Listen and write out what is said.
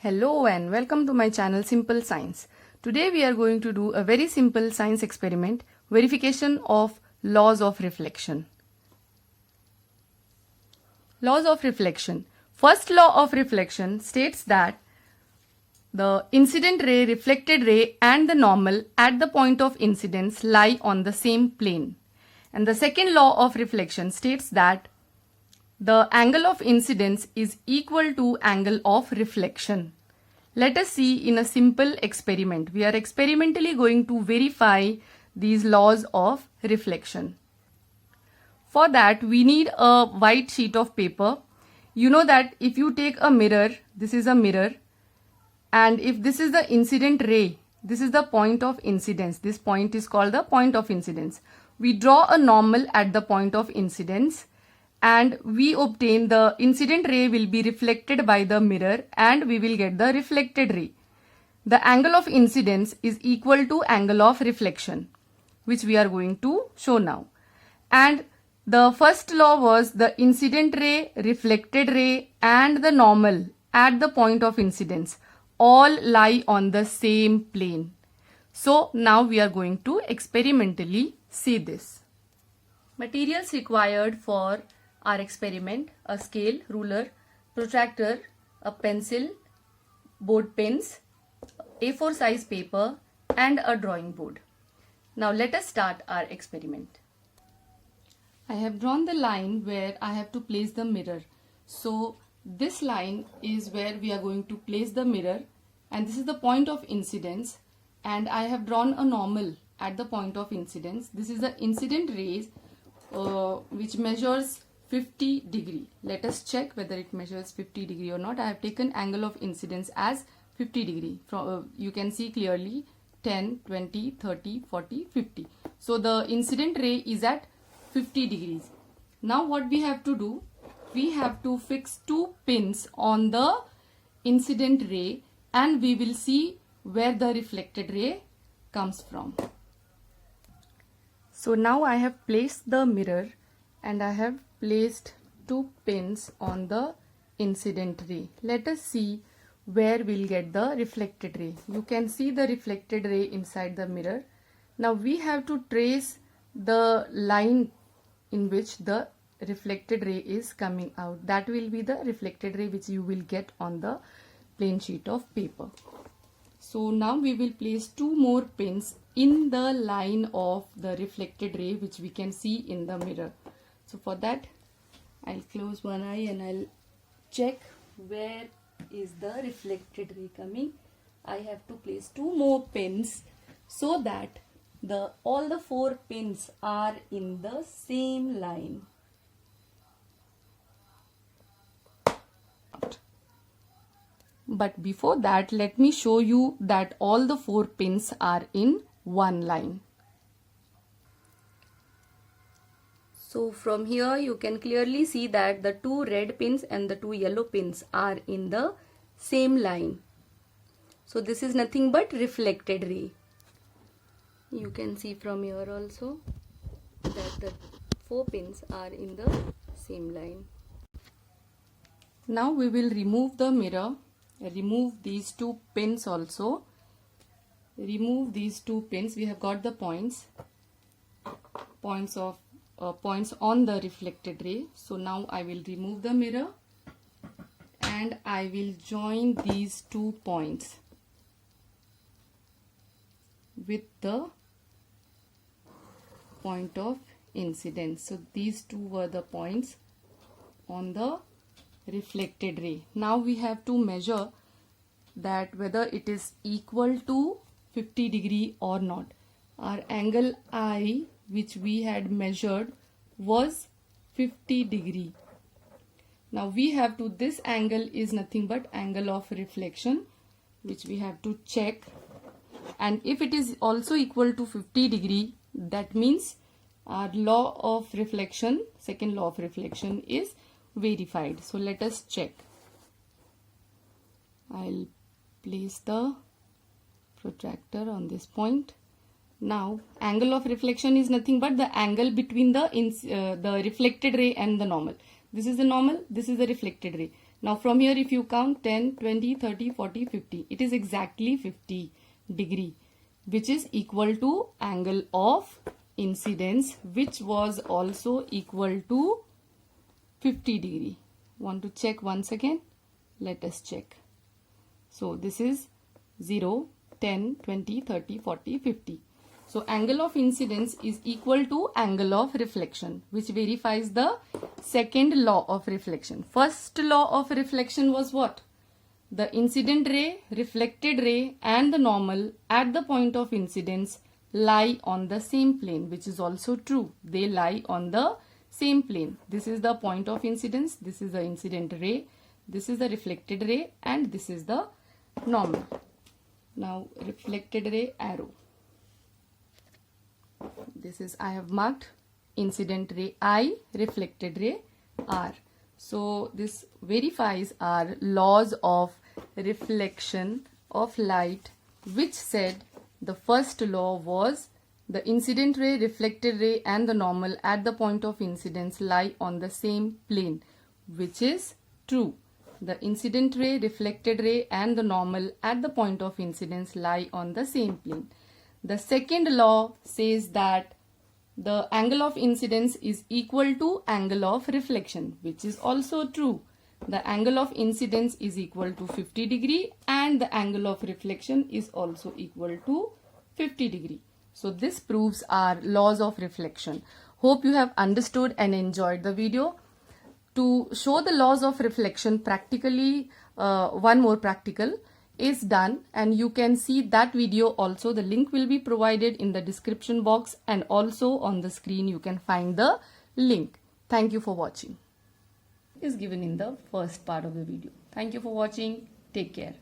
Hello and welcome to my channel Simple Science. Today we are going to do a very simple science experiment, verification of laws of reflection. Laws of reflection. First law of reflection states that the incident ray, reflected ray and the normal at the point of incidence lie on the same plane. And the second law of reflection states that the angle of incidence is equal to angle of reflection. Let us see in a simple experiment. We are experimentally going to verify these laws of reflection. For that, we need a white sheet of paper. You know that if you take a mirror, this is a mirror, and if this is the incident ray, this is the point of incidence. This point is called the point of incidence. We draw a normal at the point of incidence, and we obtain the incident ray will be reflected by the mirror and we will get the reflected ray. The angle of incidence is equal to angle of reflection, which we are going to show now. And the first law was the incident ray, reflected ray and the normal at the point of incidence all lie on the same plane. So now we are going to experimentally see this. Materials required for our experiment: a scale, ruler, protractor, a pencil, board pens, A4 size paper and a drawing board. Now let us start our experiment. I have drawn the line where I have to place the mirror. So this line is where we are going to place the mirror, and this is the point of incidence, and I have drawn a normal at the point of incidence. This is the incident rays which measures 50 degree. Let us check whether it measures 50 degree or not. I have taken angle of incidence as 50 degree. You can see clearly 10, 20, 30, 40, 50. So the incident ray is at 50 degrees. Now what we have to do? We have to fix two pins on the incident ray and we will see where the reflected ray comes from. So now I have placed the mirror and I have placed two pins on the incident ray. Let us see where we'll get the reflected ray. You can see the reflected ray inside the mirror. Now we have to trace the line in which the reflected ray is coming out. That will be the reflected ray which you will get on the plain sheet of paper. So now we will place two more pins in the line of the reflected ray which we can see in the mirror. So for that, I'll close one eye and I'll check where is the reflected ray coming. I have to place two more pins so that all the four pins are in the same line. But before that, let me show you that all the four pins are in one line. So from here you can clearly see that the two red pins and the two yellow pins are in the same line. So this is nothing but reflected ray. You can see from here also that the four pins are in the same line. Now we will remove the mirror, remove these two pins also. Remove these two pins. We have got the points on the reflected ray. So now I will remove the mirror and I will join these two points with the point of incidence. So these two were the points on the reflected ray. Now we have to measure that whether it is equal to 50 degree or not. Our angle I which we had measured was 50 degree. Now we have to, this angle is nothing but angle of reflection which we have to check, and if it is also equal to 50 degree, that means our law of reflection, second law of reflection, is verified. So let us check. I'll place the protractor on this point. Now angle of reflection is nothing but the angle between the reflected ray and the normal. This is the normal, this is the reflected ray. Now from here if you count 10, 20, 30, 40, 50, it is exactly 50 degree, which is equal to angle of incidence, which was also equal to 50 degree. Want to check once again? Let us check. So this is 0, 10, 20, 30, 40, 50. So angle of incidence is equal to angle of reflection, which verifies the second law of reflection. First law of reflection was what? The incident ray, reflected ray and the normal at the point of incidence lie on the same plane, which is also true. They lie on the same plane. This is the point of incidence, this is the incident ray, this is the reflected ray and this is the normal. Now reflected ray arrow. This is, I have marked incident ray I, reflected ray R. So this verifies our laws of reflection of light, which said the first law was the incident ray, reflected ray and the normal at the point of incidence lie on the same plane, which is true. The incident ray, reflected ray and the normal at the point of incidence lie on the same plane. The second law says that the angle of incidence is equal to angle of reflection, which is also true. The angle of incidence is equal to 50 degree and the angle of reflection is also equal to 50 degree. So this proves our laws of reflection. Hope you have understood and enjoyed the video. To show the laws of reflection practically, one more practical is done and you can see that video also. The link will be provided in the description box and also on the screen you can find the link. Thank you for watching. Is given in the first part of the video. Thank you for watching. Take care.